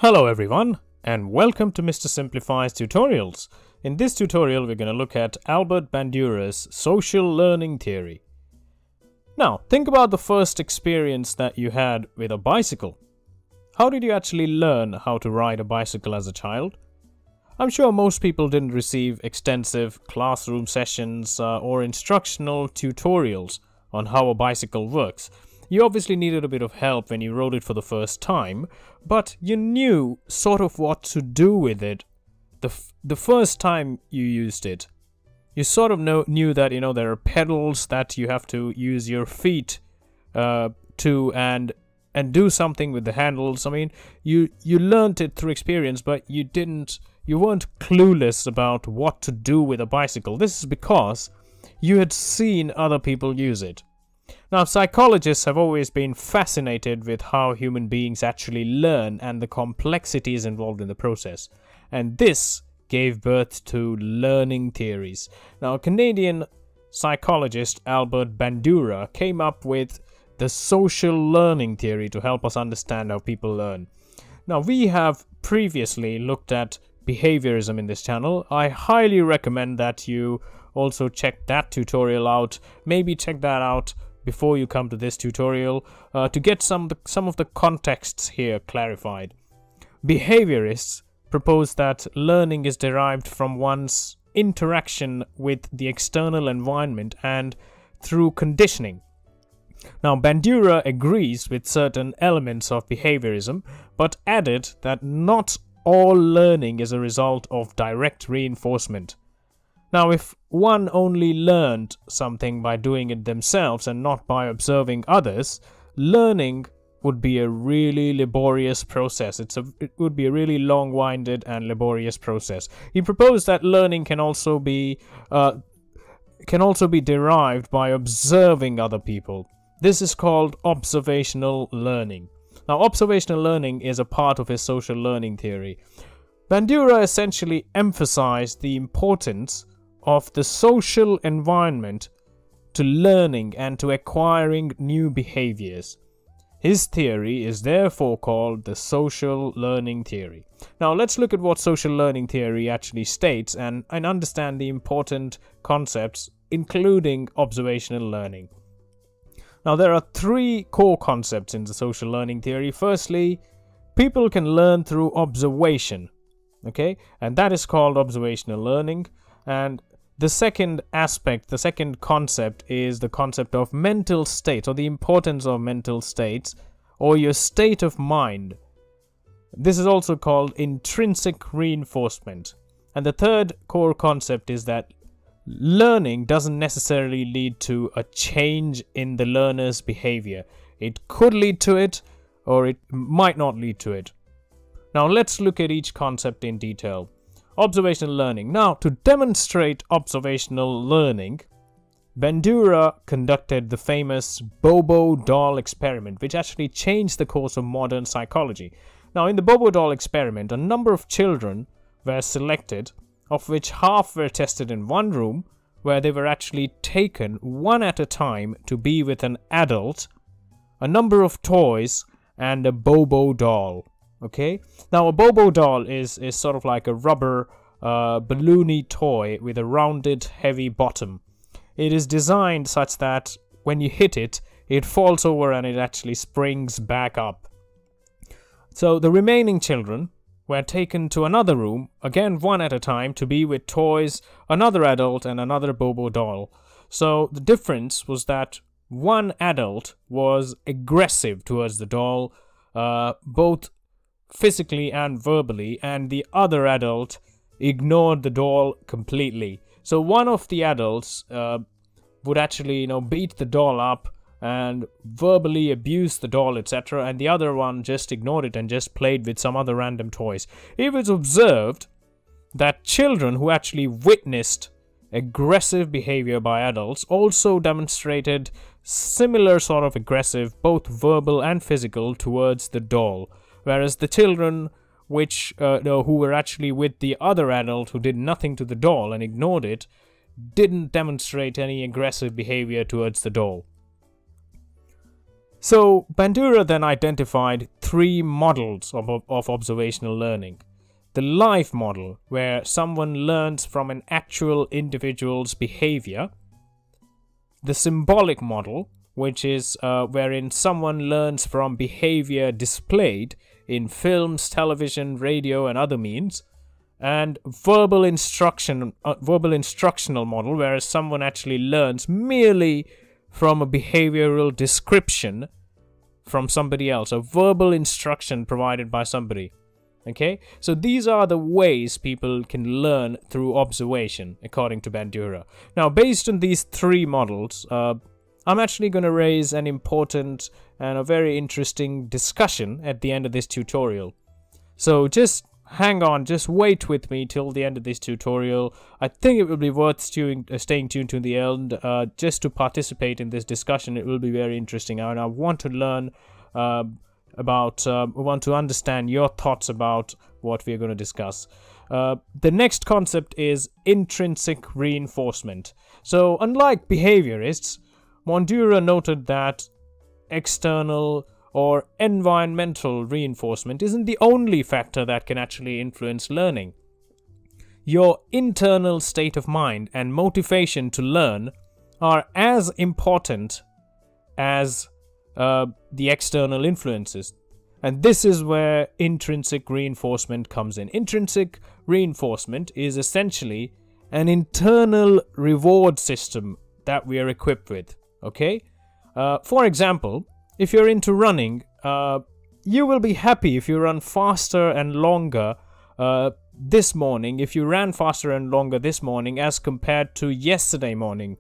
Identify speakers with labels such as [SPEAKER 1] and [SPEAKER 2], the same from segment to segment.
[SPEAKER 1] Hello everyone, and welcome to Mr. Simplifies Tutorials. In this tutorial we're going to look at Albert Bandura's social learning theory. Now, think about the first experience that you had with a bicycle. How did you actually learn how to ride a bicycle as a child? I'm sure most people didn't receive extensive classroom sessions or instructional tutorials on how a bicycle works. You obviously needed a bit of help when you rode it for the first time, but you knew sort of what to do with it the first time you used it. You sort of knew that, there are pedals that you have to use your feet to and do something with the handles. I mean, you learned it through experience, but you weren't clueless about what to do with a bicycle. This is because you had seen other people use it. Now, psychologists have always been fascinated with how human beings actually learn and the complexities involved in the process. And this gave birth to learning theories. Now, Canadian psychologist Albert Bandura came up with the social learning theory to help us understand how people learn. Now, we have previously looked at behaviorism in this channel. I highly recommend that you also check that tutorial out. Maybe check that out before you come to this tutorial to get some of the contexts here clarified. Behaviorists propose that learning is derived from one's interaction with the external environment and through conditioning. Now, Bandura agrees with certain elements of behaviorism, but added that not all learning is a result of direct reinforcement. Now, if one only learned something by doing it themselves and not by observing others, learning would be a really laborious process. It would be a really long-winded and laborious process. He proposed that learning can also be derived by observing other people. This is called observational learning. Now, observational learning is a part of his social learning theory. Bandura essentially emphasized the importance of the social environment to learning and to acquiring new behaviors. His theory is therefore called the social learning theory. Now, let's look at what social learning theory actually states and understand the important concepts, including observational learning. Now, there are three core concepts in the social learning theory. Firstly, people can learn through observation, okay? And that is called observational learning. And the second aspect, the second concept is the concept of mental states, or the importance of mental states, or your state of mind. This is also called intrinsic reinforcement. And the third core concept is that learning doesn't necessarily lead to a change in the learner's behavior. It could lead to it, or it might not lead to it. Now, let's look at each concept in detail. Observational learning. Now, to demonstrate observational learning, Bandura conducted the famous Bobo Doll experiment, which actually changed the course of modern psychology. Now, in the Bobo Doll experiment, a number of children were selected, of which half were tested in one room, where they were actually taken one at a time to be with an adult, a number of toys, and a Bobo Doll. Okay, now a Bobo Doll is sort of like a rubber balloony toy with a rounded heavy bottom. It is designed such that when you hit it, it falls over and it actually springs back up. So the remaining children were taken to another room, again one at a time, to be with toys, another adult and another Bobo Doll. So the difference was that one adult was aggressive towards the doll, both physically and verbally, and the other adult ignored the doll completely. So one of the adults would actually beat the doll up and verbally abuse the doll, etc., and the other one just ignored it and just played with some other random toys. It was observed that children who actually witnessed aggressive behavior by adults also demonstrated similar sort of aggressive, both verbal and physical, towards the doll. Whereas the children who were actually with the other adult who did nothing to the doll and ignored it, didn't demonstrate any aggressive behavior towards the doll. So Bandura then identified three models of observational learning. The life model, where someone learns from an actual individual's behavior. The symbolic model, which is wherein someone learns from behavior displayed in films, television, radio, and other means. And verbal instructional model, whereas someone actually learns merely from a behavioral description from somebody else, a verbal instruction provided by somebody. Okay, so these are the ways people can learn through observation, according to Bandura. Now, based on these three models, I'm actually going to raise an important and a very interesting discussion at the end of this tutorial. So just hang on, just wait with me till the end of this tutorial. I think it will be worth staying tuned to the end just to participate in this discussion. It will be very interesting, and I want to learn want to understand your thoughts about what we are going to discuss. The next concept is intrinsic reinforcement. So unlike behaviorists, Bandura noted that external or environmental reinforcement isn't the only factor that can actually influence learning. Your internal state of mind and motivation to learn are as important as the external influences. And this is where intrinsic reinforcement comes in. Intrinsic reinforcement is essentially an internal reward system that we are equipped with. Okay? For example, if you're into running, you will be happy if you run faster and longer this morning, if you ran faster and longer this morning as compared to yesterday morning.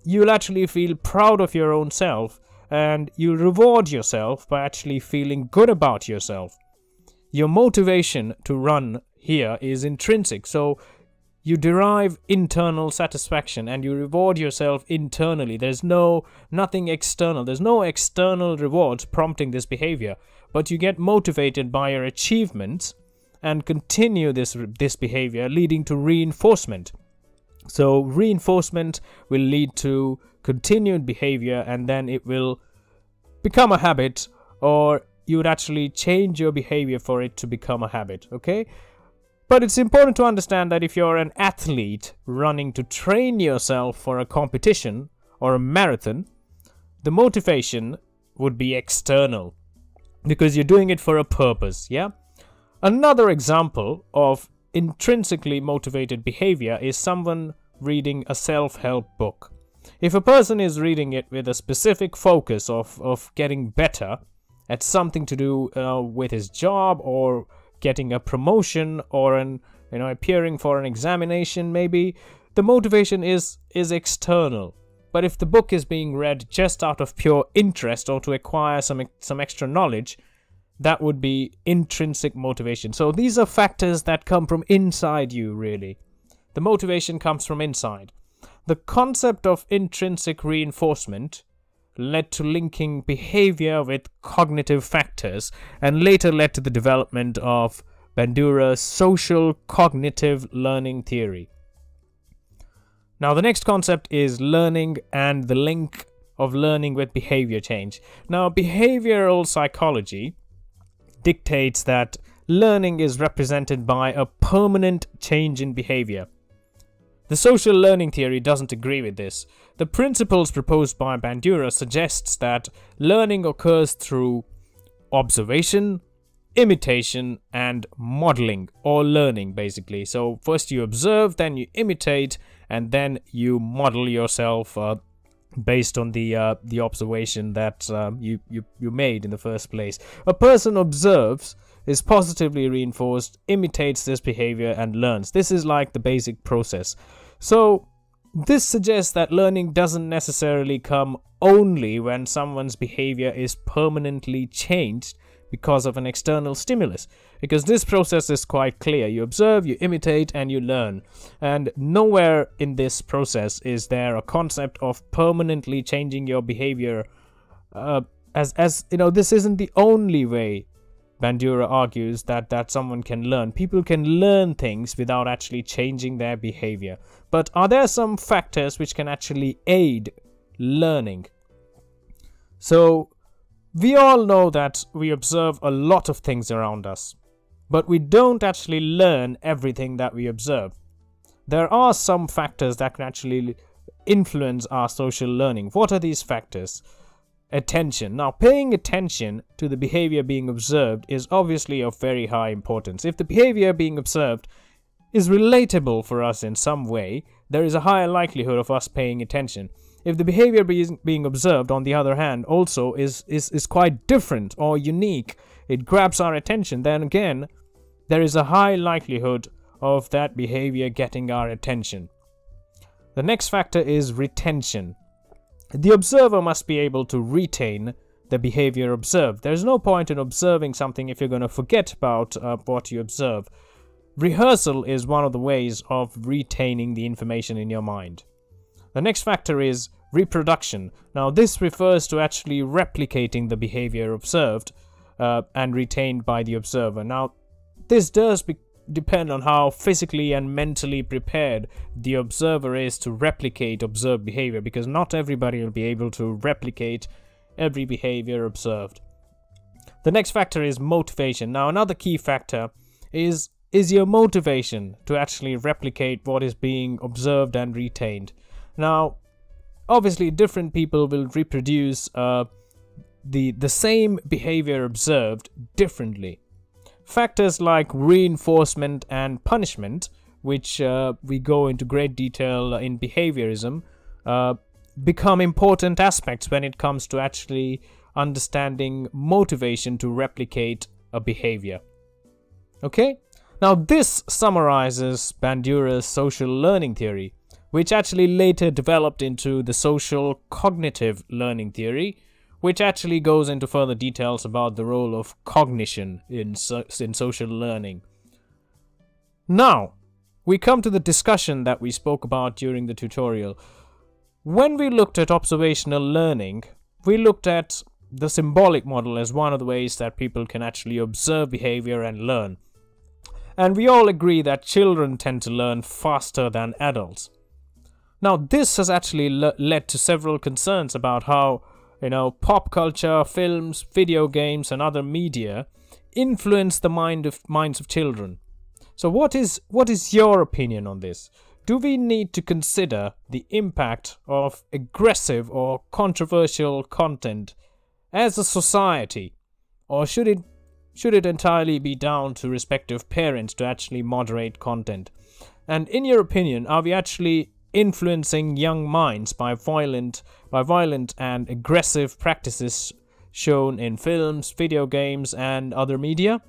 [SPEAKER 1] You'll actually feel proud of your own self, and you'll reward yourself by actually feeling good about yourself. Your motivation to run here is intrinsic, so you derive internal satisfaction and you reward yourself internally. There's nothing external. There's no external rewards prompting this behavior, but you get motivated by your achievements and continue this behavior, leading to reinforcement. So reinforcement will lead to continued behavior, and then it will become a habit, or you would actually change your behavior for it to become a habit. Okay? But it's important to understand that if you're an athlete running to train yourself for a competition or a marathon, the motivation would be external because you're doing it for a purpose. Yeah. Another example of intrinsically motivated behavior is someone reading a self-help book. If a person is reading it with a specific focus of getting better at something to do with his job, or getting a promotion, or appearing for an examination, maybe the motivation is external. But if the book is being read just out of pure interest or to acquire some extra knowledge, that would be intrinsic motivation. So these are factors that come from inside you, really. The motivation comes from inside. The concept of intrinsic reinforcement led to linking behavior with cognitive factors, and later led to the development of Bandura's social cognitive learning theory. Now, the next concept is learning and the link of learning with behavior change. Now, behavioral psychology dictates that learning is represented by a permanent change in behavior. The social learning theory doesn't agree with this. The principles proposed by Bandura suggests that learning occurs through observation, imitation, and modeling, or learning, basically. So first you observe, then you imitate, and then you model yourself based on the observation that you made in the first place. A person observes, is positively reinforced, imitates this behavior, and learns. This is like the basic process. So this suggests that learning doesn't necessarily come only when someone's behavior is permanently changed because of an external stimulus, because this process is quite clear. You observe, you imitate, and you learn, and nowhere in this process is there a concept of permanently changing your behavior. As you know, this isn't the only way. Bandura argues that someone can learn. People can learn things without actually changing their behavior. But are there some factors which can actually aid learning? So we all know that we observe a lot of things around us, but we don't actually learn everything that we observe. There are some factors that can actually influence our social learning. What are these factors? Attention. Now, paying attention to the behavior being observed is obviously of very high importance. If the behavior being observed is relatable for us in some way, there is a higher likelihood of us paying attention. If the behavior being observed, on the other hand, also is quite different or unique, it grabs our attention, then again, there is a high likelihood of that behavior getting our attention. The next factor is retention. The observer must be able to retain the behavior observed. There's no point in observing something if you're going to forget about what you observe. Rehearsal is one of the ways of retaining the information in your mind. The next factor is reproduction. Now, this refers to actually replicating the behavior observed and retained by the observer. Now, this does depend on how physically and mentally prepared the observer is to replicate observed behavior, because not everybody will be able to replicate every behavior observed. The next factor is motivation. Now, another key factor is your motivation to actually replicate what is being observed and retained. Now, obviously, different people will reproduce the same behavior observed differently. Factors like reinforcement and punishment, which we go into great detail in behaviorism, become important aspects when it comes to actually understanding motivation to replicate a behavior. Okay? Now, this summarizes Bandura's social learning theory, which actually later developed into the social cognitive learning theory, which actually goes into further details about the role of cognition in social learning. Now, we come to the discussion that we spoke about during the tutorial. When we looked at observational learning, we looked at the symbolic model as one of the ways that people can actually observe behavior and learn. And we all agree that children tend to learn faster than adults. Now, this has actually led to several concerns about how, pop culture, films, video games, and other media influence the minds of children. So what is your opinion on this? Do we need to consider the impact of aggressive or controversial content as a society, or should it entirely be down to respective parents to actually moderate content? And in your opinion, are we actually influencing young minds by violent and aggressive practices shown in films, video games, and other media?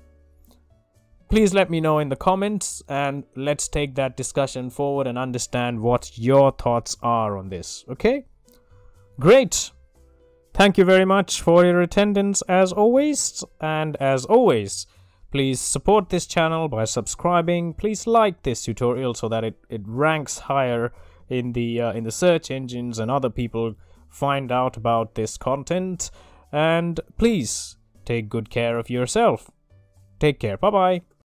[SPEAKER 1] Please let me know in the comments, and let's take that discussion forward and understand what your thoughts are on this. Okay? Great! Thank you very much for your attendance as always, and as always, please support this channel by subscribing. Please like this tutorial so that it ranks higher in the search engines and other people find out about this content. And please take good care of yourself. Take care. Bye bye.